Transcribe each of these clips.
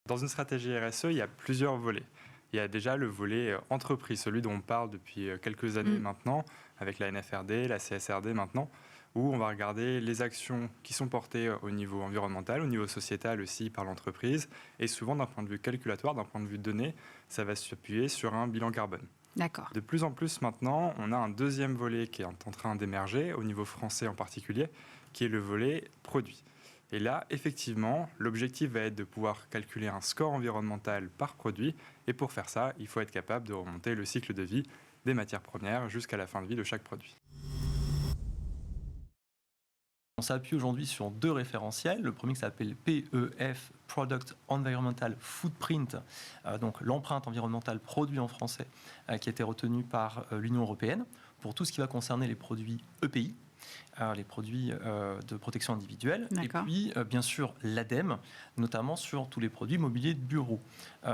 Dans une stratégie RSE, il y a plusieurs volets. Il y a déjà le volet entreprise, celui dont on parle depuis quelques années Mmh. maintenant, avec la NFRD, la CSRD maintenant, où on va regarder les actions qui sont portées au niveau environnemental, au niveau sociétal aussi par l'entreprise, et souvent d'un point de vue calculatoire, d'un point de vue données, ça va s'appuyer sur un bilan carbone. D'accord. De plus en plus maintenant, on a un deuxième volet qui est en train d'émerger, au niveau français en particulier, qui est le volet produit. Et là, effectivement, l'objectif va être de pouvoir calculer un score environnemental par produit. Et pour faire ça, il faut être capable de remonter le cycle de vie des matières premières jusqu'à la fin de vie de chaque produit. On s'appuie aujourd'hui sur 2 référentiels. Le premier qui s'appelle PEF, Product Environmental Footprint, donc l'empreinte environnementale produit en français, qui a été retenue par l'Union européenne pour tout ce qui va concerner les produits EPI, les produits de protection individuelle, et D'accord. puis bien sûr l'ADEME, notamment sur tous les produits mobiliers de bureau.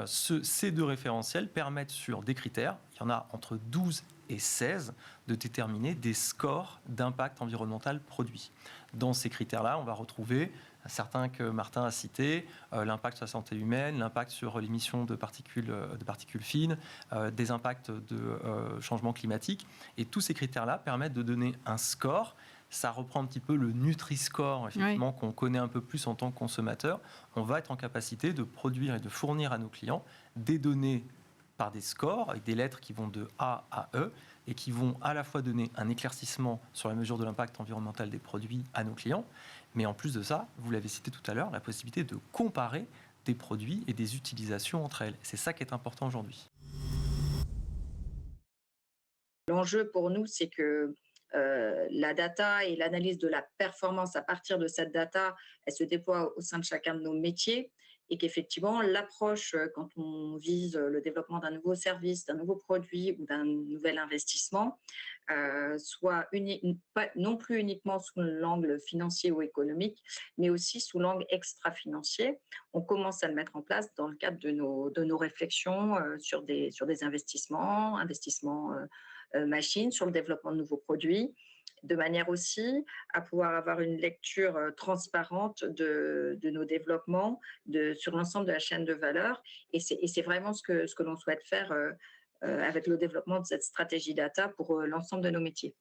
Ces 2 référentiels permettent sur des critères, il y en a entre 12 et 16, de déterminer des scores d'impact environnemental produit. Dans ces critères-là, on va retrouver certains que Martin a cités, l'impact sur la santé humaine, l'impact sur l'émission de particules fines, des impacts de changement climatique. Et tous ces critères-là permettent de donner un score. Ça reprend un petit peu le Nutri-Score, effectivement, qu'on connaît un peu plus en tant que consommateur. On va être en capacité de produire et de fournir à nos clients des données par des scores, avec des lettres qui vont de A à E, et qui vont à la fois donner un éclaircissement sur la mesure de l'impact environnemental des produits à nos clients, mais en plus de ça, vous l'avez cité tout à l'heure, la possibilité de comparer des produits et des utilisations entre elles. C'est ça qui est important aujourd'hui. L'enjeu pour nous, c'est que la data et l'analyse de la performance à partir de cette data, elle se déploie au sein de chacun de nos métiers et qu'effectivement, l'approche, quand on vise le développement d'un nouveau service, d'un nouveau produit ou d'un nouvel investissement, soit non plus uniquement sous l'angle financier ou économique, mais aussi sous l'angle extra-financier. On commence à le mettre en place dans le cadre de nos réflexions sur des investissements machines, sur le développement de nouveaux produits, de manière aussi à pouvoir avoir une lecture transparente de nos développements sur l'ensemble de la chaîne de valeur. Et c'est vraiment ce que l'on souhaite faire avec le développement de cette stratégie data pour l'ensemble de nos métiers.